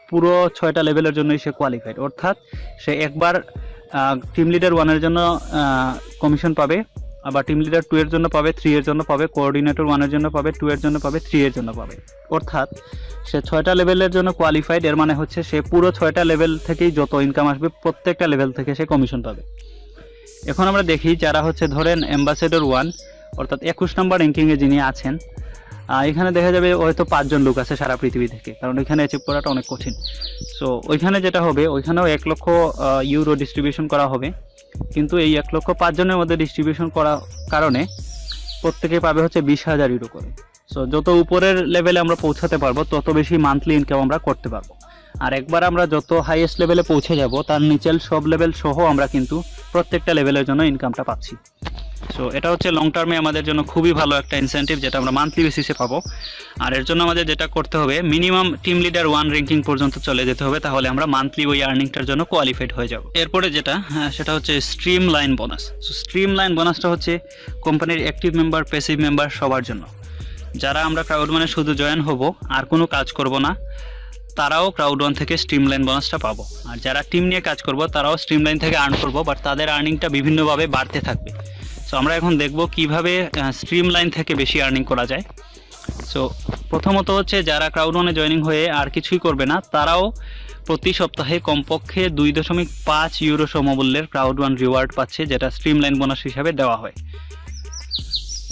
পুরো 6টা লেভেলের জন্যই সে কোয়ালিফাইড। অর্থাৎ সে একবার টিম লিডার 1-এর জন্য কমিশন পাবে, আবার টিম লিডার 2 এর জন্য পাবে, 3 এর জন্য পাবে, কোঅর্ডিনেটর 1 এর জন্য পাবে, 2 এর জন্য পাবে, 3 এর জন্য পাবে। অর্থাৎ সে 6টা লেভেলের জন্য কোয়ালিফাইড। এর মানে হচ্ছে সে পুরো 6টা লেভেল থেকেই যত ইনকাম আসবে প্রত্যেকটা লেভেল থেকে সে কমিশন পাবে। এখন আমরা দেখি যারা হচ্ছে ধরেন অ্যাম্বাসেডর 1 অর্থাৎ 21 নম্বর র্যাঙ্কিংয়ে যিনি আছেন, এখানে দেখা যাবে হয়তো 5 জন লোক আছে সারা পৃথিবী থেকে, কারণ এখানে অ্যাচিভ করাটা অনেক কঠিন। সো ওইখানে যেটা হবে, ওইখানেও 1 লক্ষ ইউরো ডিস্ট্রিবিউশন করা হবে, কিন্তু এই 1 লক্ষ 5 জনের মধ্যে ডিস্ট্রিবিউশন করার কারণে প্রত্যেকে পাবে হচ্ছে 20,000 ইউরো করে। সো যত উপরের লেভেলে আমরা পৌঁছাতে পারবো, তত বেশি মান্থলি ইনকাম আমরা করতে পারবো। আর একবার আমরা যত হাইয়েস্ট লেভেলে পৌঁছে যাব, তার নিচের সব লেভেল সহ আমরা কিন্তু প্রত্যেকটা লেভেলের জন্য ইনকামটা পাচ্ছি। সো এটা হচ্ছে লং টার্মে আমাদের জন্য খুবই ভালো একটা ইনসেন্টিভ, যেটা আমরা মান্থলি বেসিসে পাবো। আর এর জন্য আমাদের যেটা করতে হবে, মিনিমাম টিম লিডার 1 র্যাঙ্কিং পর্যন্ত চলে যেতে হবে, তাহলে আমরা মান্থলি ওই আর্নিংটার জন্য কোয়ালিফাইড হয়ে যাব। এরপরে যেটা সেটা হচ্ছে stream line bonus. So stream line বোনাসটা হচ্ছে কোম্পানির অ্যাক্টিভ মেম্বার, প্যাসিভ মেম্বার সবার জন্য। যারা আমরা ক্রাউড1-এ শুধু জয়েন হব আর কোনো কাজ করব না, তারাও ক্রাউড1 থেকে স্ট্রিম লাইন বোনাসটা পাবো। আর যারা টিম নিয়ে কাজ করব, তারাও স্ট্রিম লাইন থেকে আর্ন করবো, বাট তাদের আর্নিংটা বিভিন্নভাবে বাড়তে থাকবে। সো আমরা এখন দেখব কিভাবে স্ট্রিম লাইন থেকে বেশি আর্নিং করা যায়। সো প্রথমত হচ্ছে যারা ক্রাউড1-এ জয়েনিং হয়ে আর কিছুই করবে না, তারাও প্রতি সপ্তাহে কমপক্ষে 2.5 ইউরো সমমূল্যের ক্রাউড1 রিওয়ার্ড পাচ্ছে, যেটা স্ট্রিম লাইন বোনাস হিসাবে দেওয়া হয়।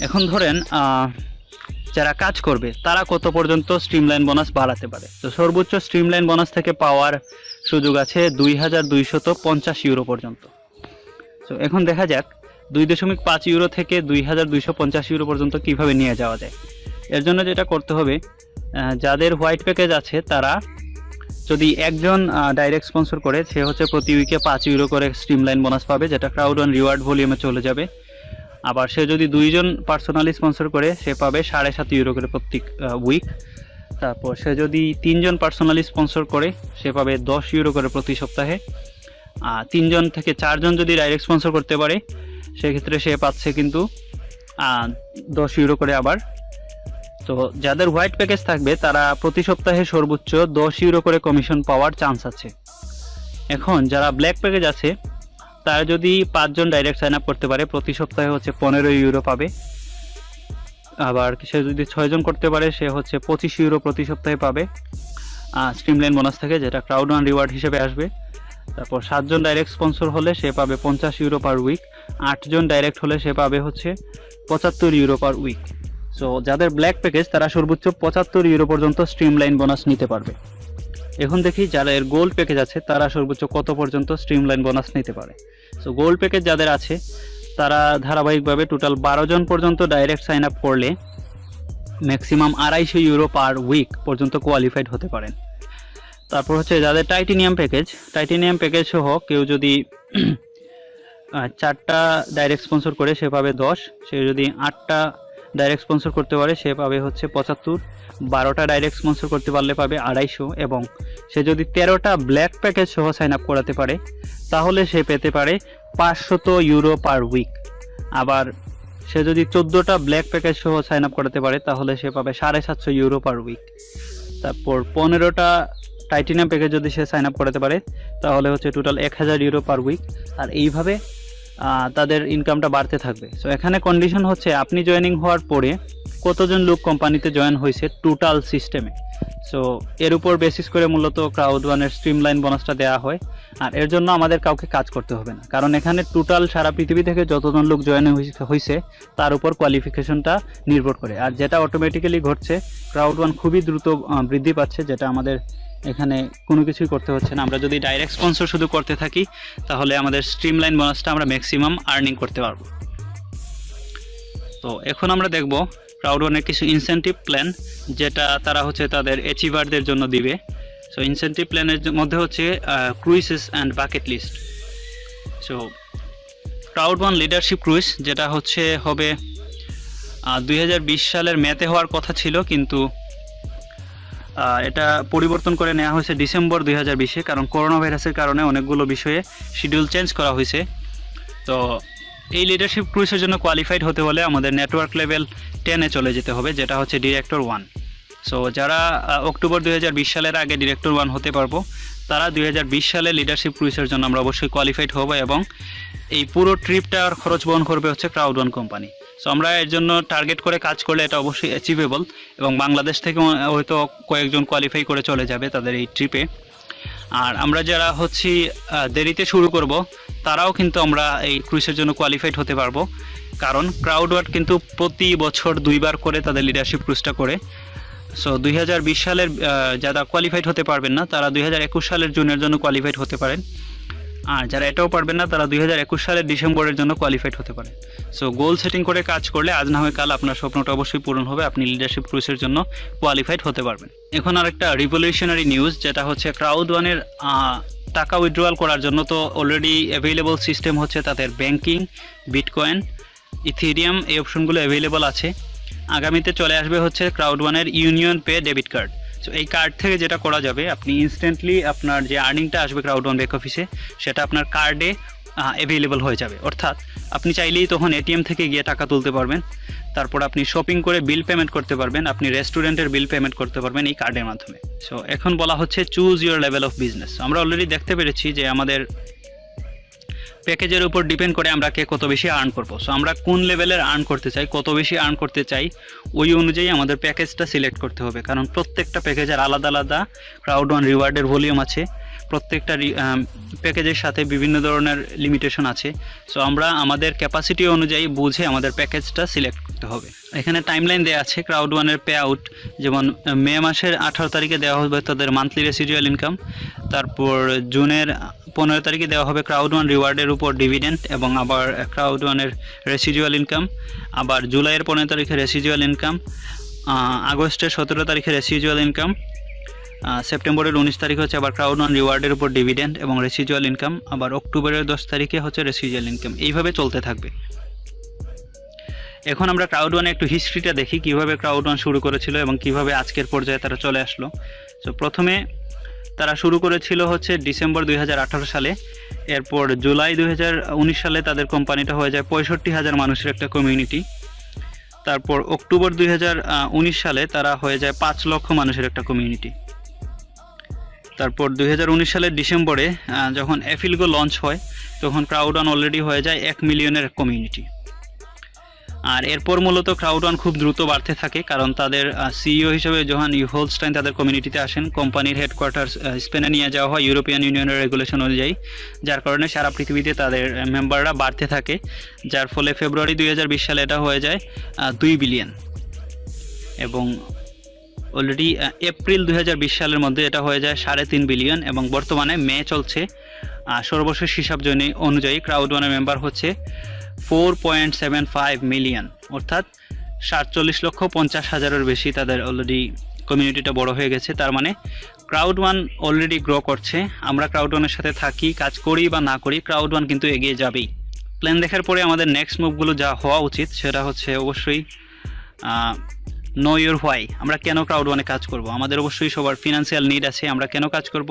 এখন ধরেন যারা কাজ করবে, তারা কত পর্যন্ত স্ট্রিম লাইন বোনাস বাড়াতে পারে। তো সর্বোচ্চ স্ট্রিম লাইন বোনাস থেকে পাওয়ার সুযোগ আছে 2250 ইউরো পর্যন্ত। সো এখন দেখা যাক 2.5 ইউরো থেকে 2250 ইউরো পর্যন্ত কিভাবে নিয়ে যাওয়া যায়। এর জন্য যেটা করতে হবে, যাদের হোয়াইট প্যাকেজ আছে, তারা যদি একজন ডাইরেক্ট স্পন্সর করে, সে হচ্ছে প্রতি উইকে 5 ইউরো করে স্ট্রিম লাইন বোনাস পাবে, যেটা ক্রাউড1 রিওয়ার্ড ভলিউমে চলে যাবে। আবার সে যদি 2 জন পার্সোনালি স্পন্সর করে, সে পাবে 7.5 ইউরো করে প্রত্যেক উইক। তারপর সে যদি 3 জন পার্সোনালি স্পন্সর করে, সে পাবে 10 ইউরো করে প্রতি সপ্তাহে। 3 জন থেকে 4 জন যদি ডাইরেক্ট স্পন্সর করতে পারে, সেক্ষেত্রে সে পাচ্ছে কিন্তু 10 ইউরো করে আবার। তো যাদের হোয়াইট প্যাকেজ থাকবে, তারা প্রতি সপ্তাহে সর্বোচ্চ 10 ইউরো করে কমিশন পাওয়ার চান্স আছে। এখন যারা ব্ল্যাক প্যাকেজ আছে, তারা যদি 5 জন ডাইরেক্ট সাইন আপ করতে পারে, প্রতি সপ্তাহে হচ্ছে 15 ইউরো পাবে। আবার সে যদি 6 জন করতে পারে, সে হচ্ছে 25 ইউরো প্রতি সপ্তাহে পাবে স্ট্রিম লাইন বোনাস থেকে, যেটা ক্রাউড1 রিওয়ার্ড হিসেবে আসবে। তারপর 7 জন ডাইরেক্ট স্পন্সর হলে সে পাবে 50 ইউরো পার উইক। 8 জন ডাইরেক্ট হলে সে পাবে হচ্ছে 75 ইউরো পার উইক। সো যাদের ব্ল্যাক প্যাকেজ, তারা সর্বোচ্চ 75 ইউরো পর্যন্ত স্ট্রিম লাইন বোনাস নিতে পারবে। এখন দেখি যারা এর গোল্ড প্যাকেজ আছে, তারা সর্বোচ্চ কত পর্যন্ত স্ট্রিম লাইন বোনাস নিতে পারে। সো গোল্ড প্যাকেজ যাদের আছে, তারা ধারাবাহিকভাবে টোটাল 12 জন পর্যন্ত ডাইরেক্ট সাইন আপ করলে ম্যাক্সিমাম 250 ইউরো পার উইক পর্যন্ত কোয়ালিফাইড হতে পারেন। তারপর হচ্ছে যাদের টাইটেনিয়াম প্যাকেজ সহ কেউ যদি 4টা ডাইরেক্ট স্পন্সর করে, সে পাবে 10। সে যদি 8টা ডাইরেক্ট স্পন্সর করতে পারে, সে পাবে হচ্ছে 75। 12টা ডাইরেক্ট স্পন্সর করতে পারলে পাবে 250। এবং সে যদি 13টা ব্ল্যাক প্যাকেজ সহ সাইন আপ করাতে পারে, তাহলে সে পেতে পারে 500 ইউরো পার উইক। আবার সে যদি 14টা ব্ল্যাক প্যাকেজ সহ সাইন আপ করাতে পারে, তাহলে সে পাবে 750 ইউরো পার উইক। তারপর 15টা টাইটেনিয়াম প্যাকেজ যদি সে সাইন আপ করাতে পারে, তাহলে হচ্ছে টোটাল 1000 ইউরো পার উইক। আর এইভাবে তাদের ইনকামটা বাড়তে থাকবে। সো এখানে কন্ডিশন হচ্ছে আপনি জয়েনিং হওয়ার পরে কতজন লোক কোম্পানিতে জয়েন হয়েছে টোটাল সিস্টেমে। সো এর উপর বেসিস করে মূলত ক্রাউড1-এর স্ট্রিম লাইন বোনাসটা দেওয়া হয়। আর এর জন্য আমাদের কাউকে কাজ করতে হবে না, কারণ এখানে টোটাল সারা পৃথিবী থেকে যতজন লোক জয়েন হয়েছে, তার উপর কোয়ালিফিকেশনটা নির্ভর করে। আর যেটা অটোমেটিক্যালি ঘটছে, ক্রাউড1 খুবই দ্রুত বৃদ্ধি পাচ্ছে, যেটা আমাদের এখানে কোনো কিছুই করতে হচ্ছে না। আমরা যদি ডাইরেক্ট স্পন্সর শুধু করতে থাকি, তাহলে আমাদের স্ট্রিম লাইন বোনাসটা আমরা ম্যাক্সিমাম আর্নিং করতে পারবো। তো এখন আমরা দেখব ক্রাউড ওয়ানের কিছু ইনসেন্টিভ প্ল্যান যেটা তারা হচ্ছে তাদের অ্যাচিভারদের জন্য দিবে। সো ইনসেন্টিভ প্ল্যানের মধ্যে হচ্ছে cruises and bucket list. So crowd one leadership cruise যেটা হবে 2020 সালের মেতে হওয়ার কথা ছিল, কিন্তু এটা পরিবর্তন করে নেওয়া হয়েছে ডিসেম্বর 2020-এ, কারণ করোনা ভাইরাসের কারণে অনেকগুলো বিষয়ে শিডিউল চেঞ্জ করা হয়েছে। তো এই লিডারশিপ ক্রুইজের জন্য কোয়ালিফাইড হতে হলে আমাদের নেটওয়ার্ক লেভেল 10-এ চলে যেতে হবে, যেটা হচ্ছে ডিরেক্টর 1। সো যারা অক্টোবর 2020 সালের আগে ডিরেক্টর 1 হতে পারবো, তারা 2020 সালে লিডারশিপ ক্রুইজের জন্য আমরা অবশ্যই কোয়ালিফাইড হব, এবং এই পুরো ট্রিপটার খরচ বহন করবে হচ্ছে ক্রাউড ওয়ান কোম্পানি। সো আমরা এর জন্য টার্গেট করে কাজ করলে এটা অবশ্যই অ্যাচিভেবল, এবং বাংলাদেশ থেকে হয়তো কয়েকজন কোয়ালিফাই করে চলে যাবে তাদের এই ট্রিপে। আর আমরা যারা দেরিতে শুরু করব, তারাও কিন্তু আমরা এই ক্রুইজের জন্য কোয়ালিফাইড হতে পারবো, কারণ ক্রাউড ওয়ান কিন্তু প্রতি বছর 2বার করে তাদের লিডারশিপ ক্রুইজটা করে। সো 2020 সালের যারা কোয়ালিফাইড হতে পারবেন না, তারা 2021 সালের জুনের জন্য কোয়ালিফাইড হতে পারেন, আর যারা এটাও পারবেন না, তারা 2021 সালের ডিসেম্বরের জন্য কোয়ালিফাইড হতে পারেন। সো গোল সেটিং করে কাজ করলে আজ না হয় কাল আপনার স্বপ্নটা অবশ্যই পূরণ হবে, আপনি লিডারশিপ ক্রুইজের জন্য কোয়ালিফাইড হতে পারবেন। এখন আরেকটা রিভলিউশনারি নিউজ, যেটা হচ্ছে ক্রাউড ওয়ানের টাকা উইথড্রয়াল করার জন্য তো অলরেডি অ্যাভেলেবল সিস্টেম হচ্ছে তাদের ব্যাংকিং, বিটকয়েন, ইথেরিয়াম, এই অপশনগুলো অ্যাভেলেবল আছে। আগামীতে চলে আসবে হচ্ছে ক্রাউড ওয়ানের union pay debit card. So এই কার্ড থেকে যেটা করা যাবে, আপনি ইনস্ট্যান্টলি আপনার যে আর্নিংটা আসবে ক্রাউড ওয়ান ব্যাক অফিসে, সেটা আপনার কার্ডে অ্যাভেলেবল হয়ে যাবে। অর্থাৎ আপনি চাইলেই তখন এটিএম থেকে গিয়ে টাকা তুলতে পারবেন, তারপর আপনি শপিং করে বিল পেমেন্ট করতে পারবেন, আপনি রেস্টুরেন্টের বিল পেমেন্ট করতে পারবেন এই কার্ডের মাধ্যমে। সো এখন বলা হচ্ছে choose your level of business. আমরা অলরেডি দেখতে পেরেছি যে আমাদের প্যাকেজের উপর ডিপেন্ড করে আমরা কে কত বেশি আর্ন করবো। সো আমরা কোন লেভেলের আর্ন করতে চাই, কত বেশি আর্ন করতে চাই, ওই অনুযায়ী আমাদের প্যাকেজটা সিলেক্ট করতে হবে, কারণ প্রত্যেকটা প্যাকেজের আলাদা আলাদা ক্রাউড ওয়ান রিওয়ার্ডের ভলিউম আছে, প্রত্যেকটা প্যাকেজের সাথে বিভিন্ন ধরনের লিমিটেশন আছে। সো আমরা আমাদের ক্যাপাসিটি অনুযায়ী বুঝে আমাদের প্যাকেজটা সিলেক্ট করতে হবে। এখানে টাইমলাইন দেওয়া আছে ক্রাউড ওয়ানের পে আউট, যেমন মে মাসের 18 তারিখে দেওয়া হবে তাদের মান্থলি রেসিডুয়াল ইনকাম, তারপর জুনের 15 তারিখে দেওয়া হবে ক্রাউড ওয়ান রিওয়ার্ডের উপর ডিভিডেন্ড এবং আবার ক্রাউড ওয়ানের রেসিডুয়াল ইনকাম, আবার জুলাইয়ের 15 তারিখে রেসিডুয়াল ইনকাম, আগস্টের 17 তারিখে রেসিডুয়াল ইনকাম, সেপ্টেম্বরের 19 তারিখে হচ্ছে আবার ক্রাউড ওয়ান রিওয়ার্ডের উপর ডিভিডেন্ড এবং রেসিডুয়াল ইনকাম, আবার অক্টোবরের 10 তারিখে হচ্ছে রেসিডুয়াল ইনকাম। এইভাবে চলতে থাকবে। এখন আমরা ক্রাউড ওয়ানে একটু হিস্ট্রিটা দেখি, কিভাবে ক্রাউড ওয়ান শুরু করেছিল এবং কিভাবে আজকের পর্যায়ে তারা চলে আসলো। সো প্রথমে তারা শুরু করেছিল হচ্ছে ডিসেম্বর 2018 সালে, এরপর জুলাই 2019 সালে তাদের কোম্পানিটা হয়ে যায় 65,000 মানুষের একটা কমিউনিটি, তারপর অক্টোবর 2019 সালে তারা হয়ে যায় 5 লক্ষ মানুষের একটা কমিউনিটি, তারপর 2019 সালের ডিসেম্বরে যখন অ্যাফিলগো লঞ্চ হয়, তখন ক্রাউড ওয়ান অলরেডি হয়ে যায় 1 মিলিয়নের কমিউনিটি। আর এরপর মূলত ক্রাউড ওয়ান খুব দ্রুত বাড়তে থাকে, কারণ তাদের সিইও হিসেবে জোহান ইউহোলস্টাইন তাদের কমিউনিটিতে আসেন। কোম্পানির হেডকোয়ার্টার স্পেনে নিয়ে যাওয়া হয় ইউরোপিয়ান ইউনিয়নের রেগুলেশন অনুযায়ী, যার কারণে সারা পৃথিবীতে তাদের মেম্বাররা বাড়তে থাকে, যার ফলে ফেব্রুয়ারি 2020 সালে এটা হয়ে যায় 2 বিলিয়ন, এবং অলরেডি এপ্রিল 2020 সালের মধ্যে এটা হয়ে যায় 3.5 বিলিয়ন, এবং বর্তমানে মে চলছে। সর্বশেষ হিসাব অনুযায়ী ক্রাউড ওয়ানের মেম্বার হচ্ছে 4.75 মিলিয়ন, অর্থাৎ 47,50,000-এর বেশি তাদের অলরেডি কমিউনিটিটা বড় হয়ে গেছে। তার মানে ক্রাউড ওয়ান অলরেডি গ্রো করছে। আমরা ক্রাউড ওয়ানের সাথে থাকি, কাজ করি বা না করি, ক্রাউড ওয়ান কিন্তু এগিয়ে যাবেই। প্ল্যান দেখার পরে আমাদের নেক্সট মুভগুলো যা হওয়া উচিত সেটা হচ্ছে অবশ্যই নো ইউর হোয়াই। আমরা কেন ক্রাউড ওয়ানে কাজ করব? আমাদের অবশ্যই সবার ফিনান্সিয়াল নিড আছে। আমরা কেন কাজ করব?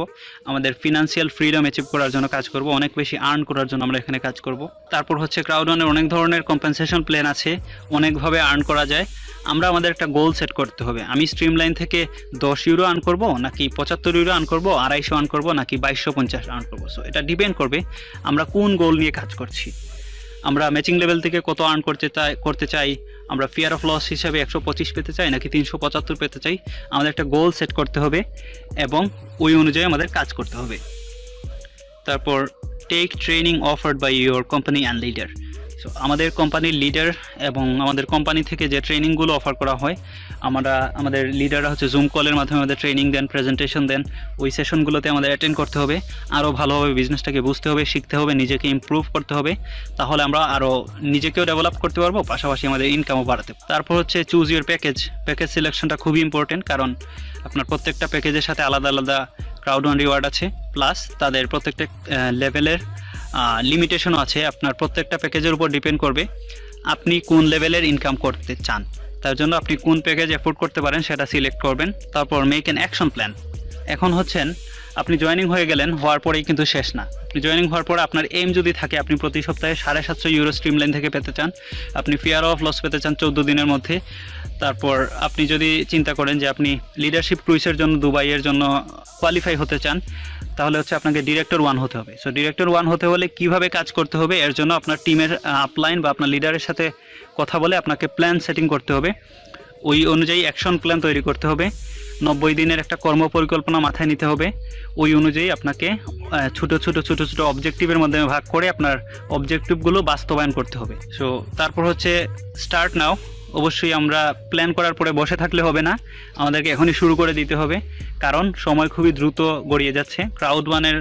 আমাদের ফিনান্সিয়াল ফ্রিডম অ্যাচিভ করার জন্য কাজ করব, অনেক বেশি আর্ন করার জন্য আমরা এখানে কাজ করব। তারপর হচ্ছে ক্রাউড ওয়ানের অনেক ধরনের কম্পেনসেশন প্ল্যান আছে, অনেকভাবে আর্ন করা যায়। আমরা আমাদের একটা গোল সেট করতে হবে। আমি স্ট্রিমলাইন থেকে 10 ইউরো আর্ন করব, নাকি 75 ইউরো আর্ন করব, 250 আর্ন করব, নাকি 2250 আর্ন করব। সো এটা ডিপেন্ড করবে আমরা কোন গোল নিয়ে কাজ করছি। আমরা ম্যাচিং লেভেল থেকে কত আর্ন করতে চাই, আমরা ফিয়ার অফ লস হিসাবে 125 পেতে চাই নাকি 375 পেতে চাই, আমাদের একটা গোল সেট করতে হবে এবং ওই অনুযায়ী আমাদের কাজ করতে হবে। তারপর tech training offered by your company and leader. So আমাদের কোম্পানির লিডার এবং আমাদের কোম্পানি থেকে যে ট্রেনিংগুলো অফার করা হয়, আমাদের লিডাররা হচ্ছে জুম কলের মাধ্যমে আমাদের ট্রেনিং দেন, প্রেজেন্টেশন দেন। ওই সেশনগুলোতে আমাদের অ্যাটেন্ড করতে হবে, আরও ভালোভাবে বিজনেসটাকে বুঝতে হবে, শিখতে হবে, নিজেকে ইমপ্রুভ করতে হবে। তাহলে আমরা আরও নিজেকেও ডেভেলপ করতে পারবো, পাশাপাশি আমাদের ইনকামও বাড়াতে পারবো। তারপর হচ্ছে চুজ ইউর প্যাকেজ সিলেকশনটা খুবই ইম্পর্টেন্ট, কারণ আপনার প্রত্যেকটা প্যাকেজের সাথে আলাদা আলাদা ক্রাউড1 রিওয়ার্ড আছে, প্লাস তাদের প্রত্যেকটা লেভেলের লিমিটেশনও আছে। আপনার প্রত্যেকটা প্যাকেজের উপর ডিপেন্ড করবে আপনি কোন লেভেলের ইনকাম করতে চান। তার জন্য আপনি কোন প্যাকেজ অ্যাফোর্ড করতে পারেন সেটা সিলেক্ট করবেন। তারপর মেক অ্যান অ্যাকশন প্ল্যান। এখন হচ্ছেন আপনি জয়েনিং হয়ে গেলেন, হওয়ার পরেই কিন্তু শেষ না। আপনি জয়েনিং হওয়ার পরে আপনার এম যদি থাকে, আপনি প্রতি সপ্তাহে 750 ইউরো স্ট্রিমলাইন থেকে পেতে চান, আপনি ফিয়ার অফ লস পেতে চান 14 দিনের মধ্যে। তারপর আপনি যদি চিন্তা করেন যে আপনি লিডারশিপ ক্রুইসের জন্য দুবাইয়ের জন্য কোয়ালিফাই হতে চান, তাহলে হচ্ছে আপনাকে ডিরেক্টর 1 হতে হবে। সো ডিরেক্টর 1 হতে হলে কিভাবে কাজ করতে হবে, এর জন্য আপনার টিমের আপলাইন বা আপনার লিডারের সাথে কথা বলে আপনাকে প্ল্যান সেটিং করতে হবে। ওই অনুযায়ী অ্যাকশন প্ল্যান তৈরি করতে হবে। 90 দিনের একটা কর্ম পরিকল্পনা মাথায় নিতে হবে। ওই অনুযায়ী আপনাকে ছোট ছোট অবজেক্টিভের মাধ্যমে ভাগ করে আপনার অবজেক্টিভগুলো বাস্তবায়ন করতে হবে। সো তারপর হচ্ছে স্টার্ট নাও। অবশ্যই আমরা প্ল্যান করার পরে বসে থাকলে হবে না, আমাদেরকে এখনই শুরু করে দিতে হবে, কারণ সময় খুবই দ্রুত গড়িয়ে যাচ্ছে। ক্রাউড1-এর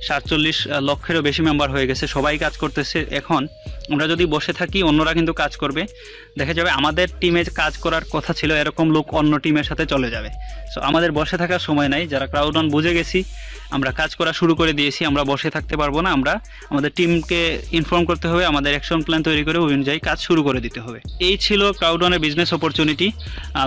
47 লক্ষেরও বেশি মেম্বার হয়ে গেছে, সবাই কাজ করতেছে। এখন আমরা যদি বসে থাকি, অন্যরা কিন্তু কাজ করবে। দেখা যাবে আমাদের টিমে কাজ করার কথা ছিল, এরকম লোক অন্য টিমের সাথে চলে যাবে। সো আমাদের বসে থাকার সময় নাই। যারা ক্রাউড1 বুঝে গেছি, আমরা কাজ করা শুরু করে দিয়েছি, আমরা বসে থাকতে পারবো না। আমরা আমাদের টিমকে ইনফর্ম করতে হবে, আমাদের অ্যাকশন প্ল্যান তৈরি করে ওই অনুযায়ী কাজ শুরু করে দিতে হবে। এই ছিল ক্রাউড1-এর বিজনেস অপরচুনিটি।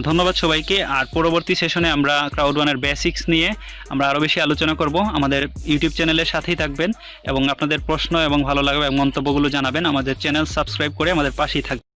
ধন্যবাদ সবাইকে। আর পরবর্তী সেশনে আমরা ক্রাউড1-এর বেসিক্স নিয়ে আমরা আরও বেশি আলোচনা করব। আমাদের ইউটিউব চ্যানেলের সাথেই থাকবেন এবং আপনাদের প্রশ্ন এবং ভালো লাগবে এবং মন্তব্যগুলো জানাবেন। আমাদের চ্যানেল সাবস্ক্রাইব করে আমাদের পাশেই থাকবেন।